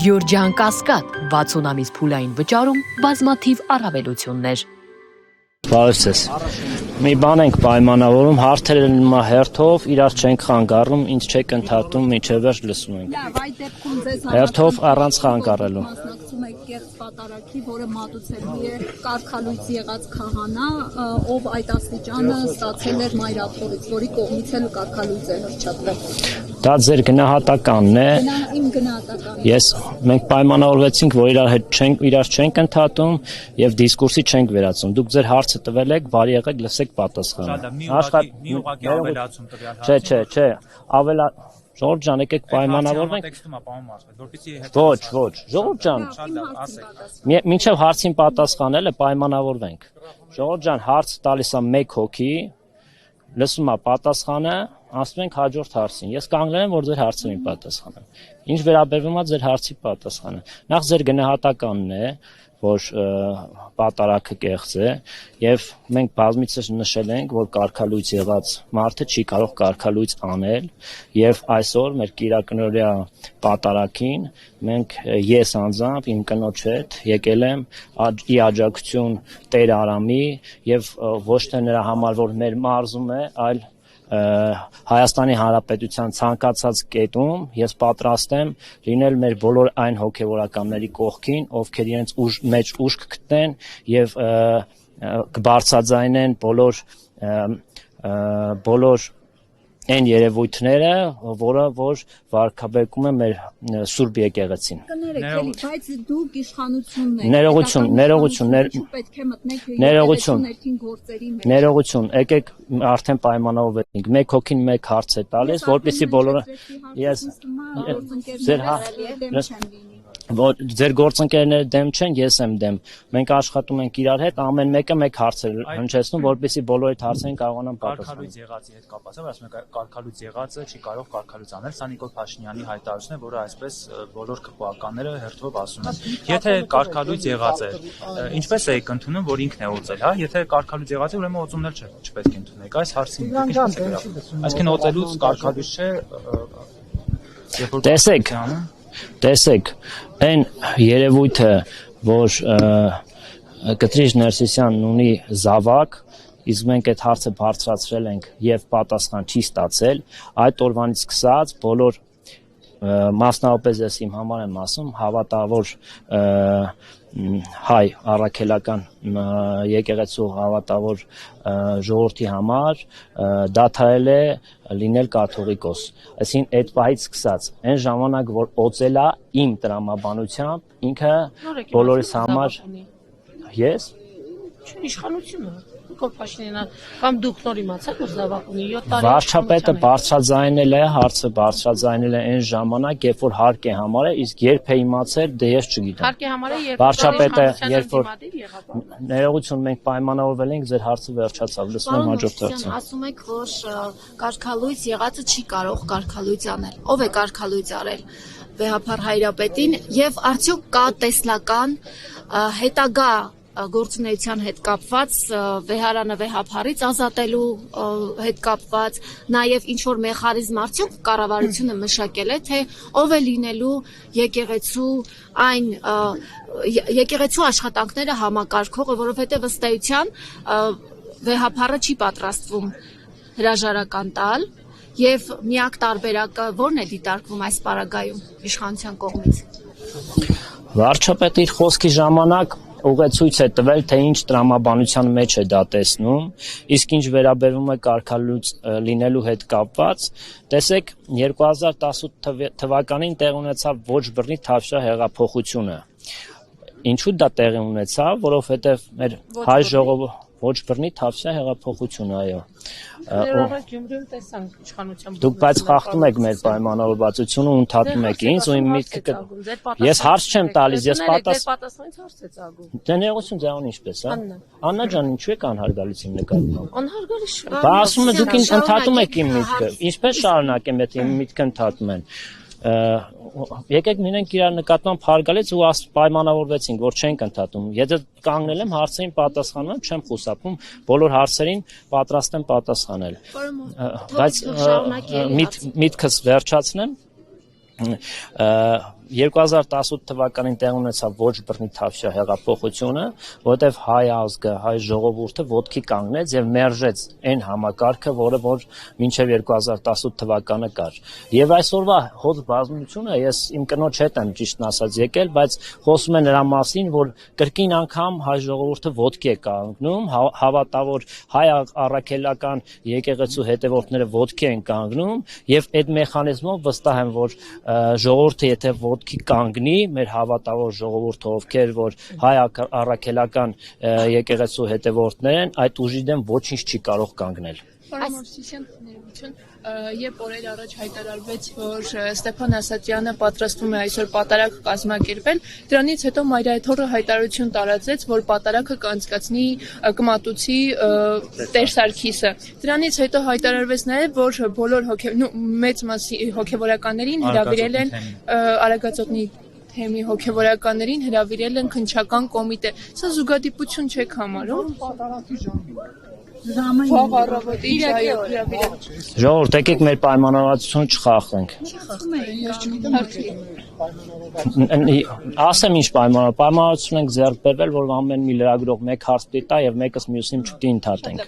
Գյորջյան Կասկադ 60 ամիս փուլային վճարում բազմաթիվ առավելություններ։ Բարև, մի բան ենք պայմանավորում, հարթերը նմա հերթով, իրար չենք խանգարում, ինձ չեք ընդհատում, միջև վերջ լսում ենք։ Հերթով առանց խանգարելու։ Մասնակցում եք կեղծ պատարագի, որը մատուցելու է կարգալույց եղած քահանա, ով այդ աստիճանը ստացել էր մայրաթորից, որի կողմից էլ կարգալույց է հռչակվել։ Դա ձեր գնահատականն է։ Իմ գնահատականն։ Մենք պայմանավորվեցինք, որ իրար չենք ընդհատում եւ դիսկուրսի չենք վերացում։ Դուք ձեր հարցը տվել եք, բարի եղեք, լսեք պատասխանը։ Մի ուղղակի ավելացում տվյալ հարցը։ Չէ, ավելա Ժողովուրդ ջան, եկեք պայմանավորվենք։ Ոչ, Ժողովուրդ ջան, մինչև հարցին պատասխանելը պայմանավորվենք։ Ժողովուրդ ջան, հարց տալիս է 1 հոգի, լսում է պատասխանը, ասում ենք հաջորդ հարցին։ Ես կանգնել եմ, որ ձեր հարցին պատասխանեմ։ Ինչ վերաբերվում է ձեր հարցի պատասխանը։ Նախ ձեր գնահատականն է, որ պատարագը կեղծ է, եւ մենք բազմիցս նշել ենք, որ կարգալույց եղած մարդը չի կարող կարգալույց անել, եւ այսօր մեր կիրակնօրյա պատարագին մենք ես անձամբ իմ կնոջ հետ եկել եմ ի աջակցություն Տեր Արամի եւ ոչ թե նրա համար, որ մեր մարզում է, այլ Հայաստանի Հանրապետության ցանկացած կետում ես պատրաստ եմ լինել մեր բոլոր այն հոգևորականների կողքին, ովքեր իրենց մեջ ուժ կգտնեն եւ կբարձրաձայնեն բոլոր այն երևույթները, որ վարքաբեկում է մեր Սուրբ եկեղեցին։ Կներեք, բայց դուք իշխանությունն եք։ Ներողություն, եկեք արդեն պայմանավորվեցինք։ 1 հոգին 1 հարց է տալիս, որպեսզի բոլորը ձեր գործընկերները դեմ չեն, ես եմ դեմ։ Մենք աշխատում ենք իրար հետ, ամեն մեկը 1 հարց է հնչեցնում, որպեսզի բոլորի հարցերին կարողանան պատասխանել։ Կարգալույց եղածի հետ կապված է, ասում եք կարգալույց եղածը չի կարող կարգալույց անել, սա Նիկոլ Փաշինյանի հայտարարությունն է, որը այսպես բոլոր քվեականները հերթով ասում են։ Եթե կարգալույց եղած է, ինչպես եք ընդունում, որ ինքն է օծել, հա? Եթե կարգալույց եղած է, ուրեմն օծումներ չպետք է ընդունեք։ Այս հարցին այսինքն օծելուց կարգալույց չէ, Տեսեք, այն երևույթը, որ Կտրիչ Ներսիսյանն ունի զավակ, իսկ մենք այդ հարցը բարձրացրել ենք եւ պատասխան չի ստացել, այդ օրվանից սկսած բոլոր մասնավորապես ես իմ համար եմ ասում, հավատավոր հայ առաքելական եկեղեցու հավատավոր ժողովրդի համար դադարել է լինել կաթողիկոս։ Այսինքն այդ պահից սկսած, այն ժամանակ որ օծել է իմ տրամաբանությամբ, ինքը բոլորիս համար ես իշխանությունը Նիկոլ Փաշինյանը կամ դուք նոր իմացաք, որ զավակ ունի 7 տարի։ Վարչապետը բարձրաձայնել է, հարցը բարձրաձայնել է այն ժամանակ, երբ որ հարկ է համարել, իսկ երբ է իմացել, դե ես չգիտեմ։ Հարկ է համարել, վարչապետը երբ որ ներողություն մենք պայմանավորվել ենք, ձեր հարցը վերջացավ, լսում եմ հաջորդ հարցը։ Ասում եք, որ կարգալույց եղածը չի կարող կարգալույց անել։ Ով է կարգալույց արել Վեհափար Հայրապետին եւ արդյոք կա տեսլական հետագա գործունեության հետ կապված վեհարանը վեհափարից ազատելու հետ կապված նաև ինչ որ մեխանիզմ արդյոք կառավարությունը մշակել է թե ով է լինելու եկեղեցու աշխատանքները համակարգողը, որովհետև ըստ էության վեհափարը չի պատրաստվում հրաժարական տալ եւ միակ տարբերակը ո՞րն է դիտարկվում այս պարագայում իշխանության կողմից։ Վարչապետը իր խոսքի ժամանակ ուղեցույց է տվել, թե ինչ տրամաբանության մեջ է դա տեսնում, իսկ ինչ վերաբերվում է կարգալույց լինելու հետ կապված, տեսեք 2018 թվականին տեղ ունեցավ ոչ բռնի Թավշյա հեղափոխությունը։ Ինչու դա տեղի ունեցավ, որովհետև մեր հայ ժողովուրդը ոչ բռնի Թավշյա հեղափոխությունը, այո։ Գյումրիում տեսանք իշխանության։ Դուք բայց խախտում եք մեր պայմանավորվածությունը ու ընդհատում եք ինձ ու իմ միտքը։ Ես հարց չեմ տալիս, ես պատասխանից հարց է ծագում։ Դե ներողություն ձեզ ինչպես, հա։ Աննա ջան, ինչու եք անհարգալից իմ նկատմամբ։ Անհարգալից չէ։ Բա ասում եք դուք ընդհատում եք իմ միտքը։ Ինչպես շարունակեմ, եթե իմ միտքը ընդհատում են։ Եկեք մինենք իրար նկատմամբ հարգալից ու պայմանավորվեցինք, որ չենք ընդհատում։ Եթե կանգնել եմ հարցերին պատասխանում եմ, չեմ խուսափում, բոլոր հարցերին պատրաստ եմ պատասխանել։ Բայց միտքս վերջացնեմ, 2018 թվականին տեղ ունեցավ ոչ բռնի-թավշյա հեղափոխությունը, որտեղ հայ ազգը, հայ ժողովուրդը ոտքի կանգնեց եւ մերժեց այն համակարգը, որը որ մինչեւ 2018 թվականը կար։ Եվ այսօրվա հոծ բազմությունը ես իմ կնոջ հետ եմ ճիշտն ասած եկել, բայց խոսում է նրա մասին, որ կրկին անգամ հայ ժողովուրդը ոտքի է կանգնում, հավատավոր հայ առաքելական եկեղեցու հետևորդները ոտքի են կանգնում եւ այդ մեխանիզմով վստահ եմ, որ ժողովուրդը եթե ոտքի կանգնի, մեր հավատավոր ժողովուրդը, ովքեր որ հայ առաքելական եկեղեցու հետևորդներ են, այդ ուժի դեմ ոչինչ չի կարող կանգնել։ Պարամարսիսյան ներողություն, երբ օրեր առաջ հայտարարվեց, որ Ստեփան Ասատրյանը պատրաստվում է այսօր պատարակ կազմակերպել, դրանից հետո Մայրաթորը հայտարարություն տարածեց, որ պատարակը կանցկացնի կմատուցի Տեր Սարգիսը։ Դրանից հետո հայտարարվեց նաև, որ բոլոր մեծ մասի հոգևորականներին հրավիրել են Արագածոտնի թեմի հոգևորականներին հրավիրել են քննչական կոմիտե։ Սա զուգադիպություն չեք համարում։ Ժողովուրդ, եկեք մեր պայմանավորվածությունը չխախտենք։ Ասեմ ինչ պայմանավորություն ենք ձեռք բերվել, որ ամեն մի լրագրող մեկ հարց պիտի տա եւ մեկս մյուսին չպիտի ընդհատենք։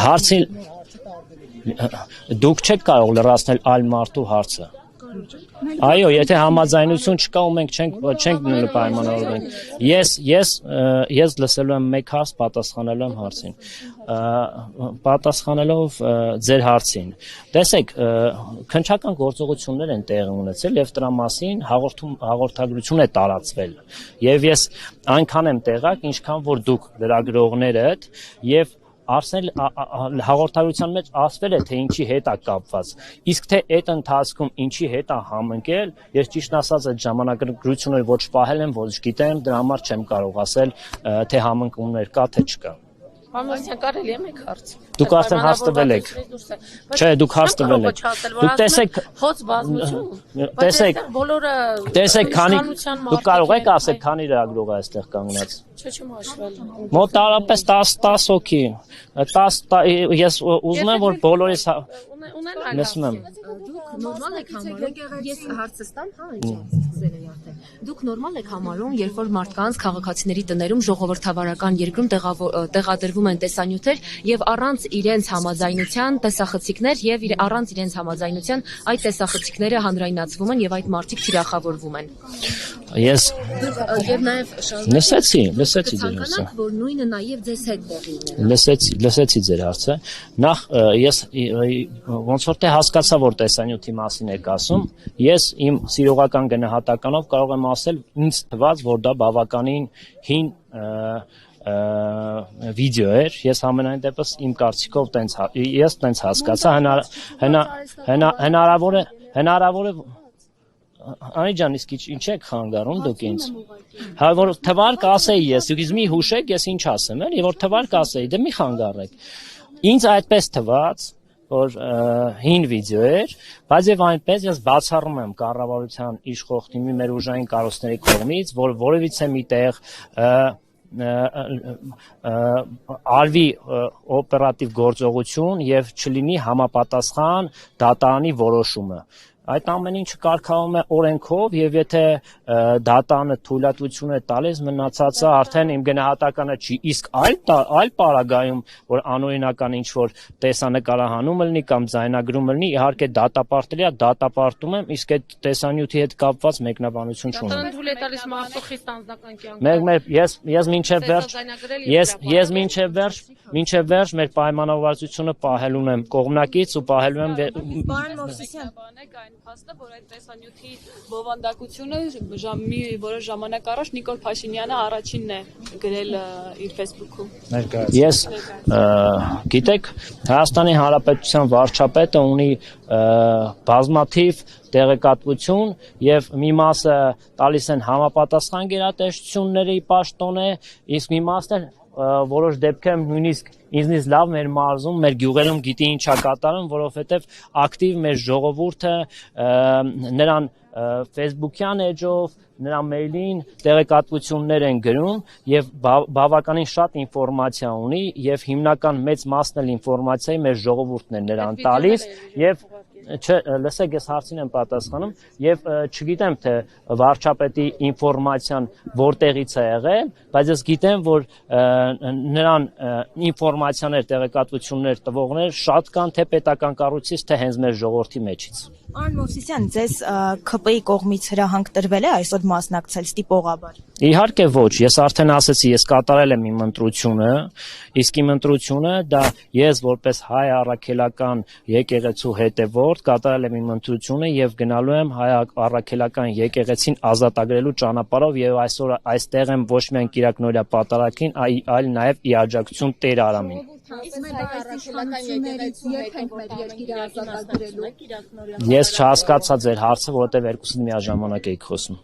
Հարցին դուք չեք կարող լրացնել այլ մարդու հարցը։ Այո, եթե համաձայնություն չկա ու մենք չենք պայմանավորվենք։ Ես լսելու եմ մեկ հարց, պատասխանելու եմ հարցին։ Պատասխանելով ձեր հարցին։ Տեսեք, քննչական գործողություններ են տեղի ունեցել եւ դրա մասին հաղորդագրություն է տարածվել։ Եվ ես այնքան եմ տեղակ, ինչքան որ դուք լրագրողներդ եւ հաղորդագրության մեջ ասվել է, թե ինչի հետ է կապված, իսկ թե այդ ընթացքում ինչի հետ է համընկել, ես ճիշտ ասած այդ ժամանակագրությունը ոչ պահել եմ, ոչ գիտեմ, դրա համար չեմ կարող ասել, թե համընկումներ կա, թե չկա։ Պարամարսյան կարելի է մեկ հարց։ Դուք արդեն հարց տվել եք։ Չէ, դուք հարց տվել եք։ Դուք տեսեք հոծ բազմություն։ Տեսեք, բոլորը տեսեք, քանի դուք կարող եք ասել, քանի լրագրող է այստեղ կանգնած։ Չեմ հաշվել։ Մոտարապես 10 հոգի։ 10 ես ուզում եմ որ բոլորիս լսում եմ։ Դուք նորմալ եք համարում, ես հարցը ստամ, հա, ձերը արդեն։ Դուք նորմալ եք համարում, երբ որ մարդկանց քաղաքացիների տներում ժողովրդավարական երկրում տեղադրվում են տեսանյութեր եւ առանց իրենց համաձայնության տեսախցիկներ եւ առանց իրենց համաձայնության այդ տեսախցիկները հանրայնացվում են եւ այդ մարդիկ թիրախավորվում են։ Ես եւ նաեւ լսեցի ձեր հարցը։ Որ նույնը նաեւ ձեզ հետ տեղի ունենա։ Լսեցի ձեր հարցը։ Նախ ես ոնց որ թե հասկացա որ տեսանյութի մասին եք ասում, ես իմ սիրողական գնահատականով կարող եմ ասել ինձ թվաց որ դա բավականին հին վիդեո էր, ես համենայն դեպս իմ կարծիքով ես տենց հասկացա, հնարավոր է Անի ջան, իսկ ինչ եք խանգարում դուք ինձ։ Հա որ թվարկ ասեի ես, դուք մի հուշեք, ես ինչ ասեմ, էլի, որ թվարկ ասեի, դե մի խանգարեք։ Ինձ այդպես թվաց, որ հին վիդեո էր, բայց եւ այնպես ես բացառում եմ կառավարության իշխող թիմի մեր ուժային կառույցների կողմից, որ որևիցե միտեղ արվի օպերատիվ գործողություն եւ չլինի համապատասխան դատարանի որոշումը։ Այդ ամեն ինչը կարգավորվում է օրենքով եւ եթե դատանը թույլատվություն է տալիս մնացածը արդեն իմ գնահատականը չի իսկ այլ պարագայում որ անօրինական ինչ որ տեսանկարահանում լինի կամ ձայնագրում լինի իհարկե դատապարտելի է դատապարտում եմ իսկ այդ տեսանյութի հետ կապված մեկնաբանություն չունեմ Դատան թույլ է տալիս մարդու խիստ անձնական կյանք ես մինչև վերջ մեր պայմանավորվածությունը պահելուն եմ կողմնակից ու պահելու եմ Պարոն Մովսիսյան Փաստը, որ այդ տեսանյութի բովանդակությունը մի որոշ ժամանակ առաջ Նիկոլ Փաշինյանը առաջինն է գրել իր Facebook-ում։ Ես գիտեք, Հայաստանի Հանրապետության վարչապետը ունի բազմաթիվ տեղեկատվություն եւ մի մասը տալիս են համապատասխան գերատեսչությունների պաշտոն է, իսկ մի մասն որոշ դեպքերում նույնիսկ ինձնից լավ մեր մարզում, մեր գյուղերում գիտի ինչա կատարում, որովհետև ակտիվ մեր ժողովուրդը նրան Facebook-յան էջով, նրա մեյլին տեղեկատվություններ են գրում եւ բավականին շատ ինֆորմացիա ունի եւ հիմնական մեծ մասն էլ ինֆորմացիայի մեր ժողովուրդն է նրան տալիս Չէ, լսեք, ես հարցին եմ պատասխանում եւ չգիտեմ թե վարչապետի ինֆորմացիան որտեղից է եղել, բայց ես գիտեմ, որ նրան ինֆորմացիաներ, տեղեկատվություններ տվողներ շատ կան թե պետական կառույցից, թե հենց մեր ժողովրդի մեջից։ Արոն Մովսիսյան, ձեզ ՔՊ-ի կողմից հրահանգ տրվել է այսօր մասնակցել ստիպողաբար։ Իհարկե ոչ, ես արդեն ասացի, ես կատարել եմ իմ ընտրությունը, իսկ իմ ընտրությունը դա ես որպես հայ առաքելական եկեղեցու հետևորդ կատարել եմ իմ ընտրությունը եւ գնալու եմ հայ առաքելական եկեղեցին ազատագրելու ճանապարհով եւ այսօր այստեղ եմ ոչ միայն Կիրակնորիա պատարագին, այլ նաեւ ի աջակցություն Տեր Արամին։ Ես չհասկացա ձեր հարցը, որովհետև երկուսին միաժամանակ էիք խոսում։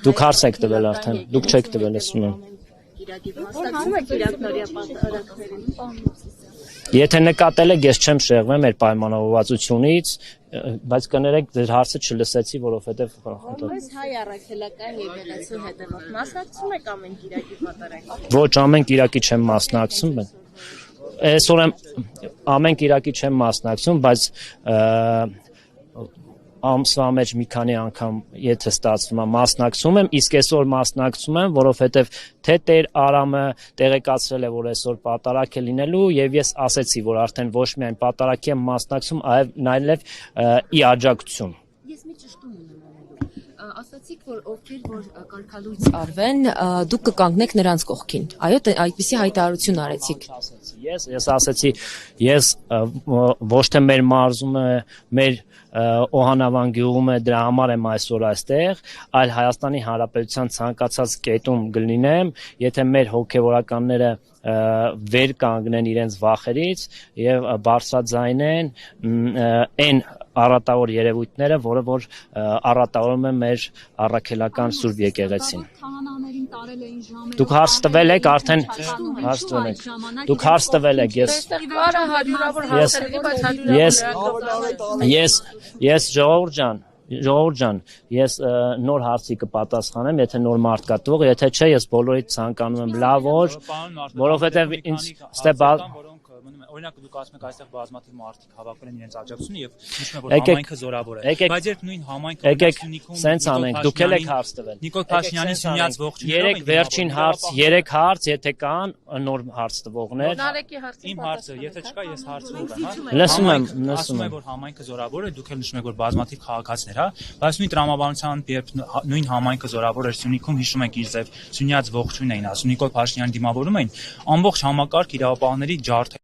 Դուք հարց եք տվել արդեն, դուք չեք տվել, ասում եմ։ Եթե նկատել եք, ես չեմ շեղվում մեր պայմանավորվածությունից, բայց կներեք ձեր հարցը չլսեցի, որովհետև Որպես հայ առաքելական եկեղեցու հետևորդ մասնակցում եք ամեն Կիրակի պատարագին։ Ոչ, ամեն Կիրակի չեմ մասնակցում, այսօր ամեն Կիրակի չեմ մասնակցում, բայց ամսվա մեջ մի քանի անգամ եթե ստացվում է մասնակցում եմ, իսկ այսօր մասնակցում եմ, որովհետև թե Տեր Արամը տեղեկացրել է, որ այսօր պատարագ է լինելու եւ ես ասեցի, որ արդեն ոչ միայն պատարագի եմ մասնակցում, այլև ի աջակցություն։ Ես մի ճշտում ունեմ ասացիք, որ ովքեր որ կարգալույց արվեն, դուք կկանգնեք նրանց կողքին։ Այո, այդպիսի հայտարարություն արեցիք։ Ես ասեցի, ես ոչ թե մեր մարզումը, մեր Օհանավան գյուղում է, դրա համար եմ այսօր այստեղ, այլ Հայաստանի Հանրապետության ցանկացած կետում կլինեմ, եթե մեր հոգևորականները վեր կանգնեն իրենց վախերից եւ բարձրաձայնեն այն առատավոր երևույթները, որը որ առատավորում է մեր առաքելական Սուրբ եկեղեցին։ Դուք հարց տվել եք, արդեն հարց տվել եք։ Դուք հարց տվել եք, ես ժողովուրդ ջան, ես նոր հարցի կպատասխանեմ, եթե նոր մարդ կա տվող, եթե չէ, ես բոլորիդ ցանկանում եմ լավ օր, որովհետև ինձ օրինակ դուք ասում եք այստեղ բազմաթիվ մարդիկ հավաքվել են իրենց աջակցությունը եւ նշում են որ համայնքը զորավոր է բայց երբ նույն համայնքը Սյունիքում սենց անենք դուք եք հարց տվել Նիկոլ Փաշինյանի Սյունյաց ողջունելով երեք վերջին հարց 3 հարց եթե կան նոր հարց տվողներ իմ հարցը եթե չկա ես հարցրով եմ հա լսում եմ ասում եմ որ համայնքը զորավոր է դուք էլ նշում եք որ բազմաթիվ քաղաքացիներ հա բայց նույն տրամաբանության երբ նույն համայնքը զորավոր էր Սյունիքում հիշում եք իր ձև Սյունյաց ողջույն էին ասում Նիկոլ Փաշինյանի դիմավորում էին ամբողջ համակարգ իրավապահների ջարդ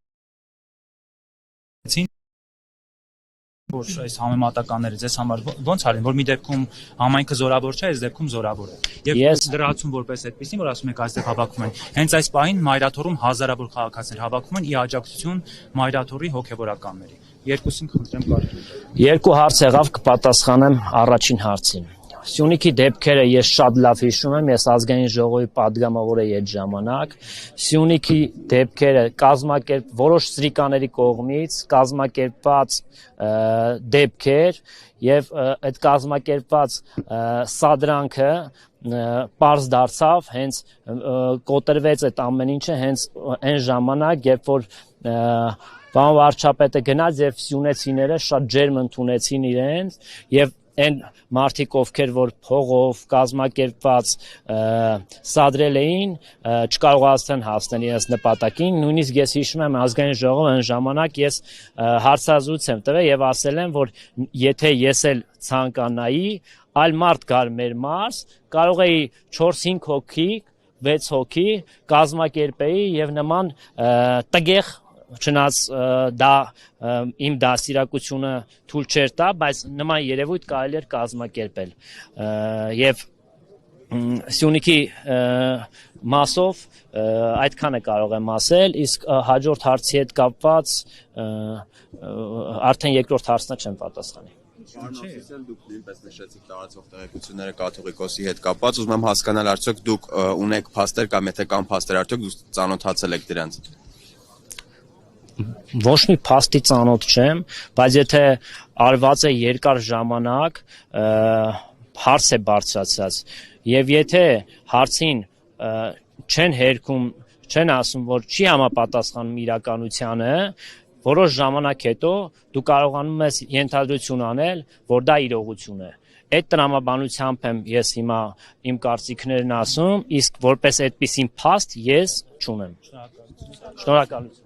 որ այս համեմատականները ձեզ համար ո՞նց արին որ մի դեպքում համայնքը զորավոր չէ, այս դեպքում զորավոր է։ Եվ դրացում որպես այդպեսին, որ ասում եք այստեղ հավաքվում են։ Հենց այս պահին Մայրաթորում հազարավոր քաղաքացիներ հավաքվում են ի աջակցություն Մայրաթորի հոգևորականների։ Երկուսին խնդրեմ կարգել։ Երկու հարց եղավ կպատասխանեմ առաջին հարցին։ Սյունիքի դեպքերը ես շատ լավ հիշում եմ, ես ազգային ժողովի պատգամավոր էի այդ ժամանակ։ Սյունիքի դեպքերը որոշ սրիկաների կողմից կազմակերպված դեպքեր եւ այդ կազմակերպված սադրանքը պարզ դարձավ, հենց կոտրվեց այդ ամեն ինչը հենց այն ժամանակ, երբ որ պարոն վարչապետը գնաց եւ սյունեցիները շատ ջերմ ընդունեցին իրենց եւ այն մարդիկ ովքեր որ փողով կազմակերպված սադրել էին չկարողացան հասնել իրենց նպատակին նույնիսկ ես հիշում եմ ազգային ժողովը այն ժամանակ ես հարցազրույց եմ տվել եւ ասել եմ որ եթե ես էլ ցանկանայի այլ մարդ գար մեր մարզ կարող էի 4-5 հոգի 6 հոգի կազմակերպեի եւ նման տգեղ չնայած դա իմ դաստիարակությունը թույլ չէր տա, բայց նման երևույթ կարելի էր կազմակերպել եւ Սյունիքի մասով այդքանը կարող եմ ասել, իսկ հաջորդ հարցի հետ կապված արդեն երկրորդ հարցնա չեմ պատասխանի։ Արմավսիսյան դուք նույնպես նշեցիք տարածող տեղեկությունները կաթողիկոսի հետ կապված, ուզում եմ հասկանալ արդյոք դուք ունեք փաստեր կամ եթե կան փաստեր արդյոք դուք ծանոթացել եք դրանց։ Ոչ մի փաստի ծանոթ չեմ, բայց եթե արված է երկար ժամանակ հարց է բարձրացած եւ եթե հարցին չեն հերքում, չեն ասում, որ չի համապատասխանում իրականությանը որոշ ժամանակ հետո դու կարողանում ես ենթադրություն անել, որ դա իրողություն է։ Այդ տրամաբանությամբ եմ ես հիմա իմ կարծիքներն ասում, իսկ որպես այդպիսին փաստ ես չունեմ։ Շնորհակալություն։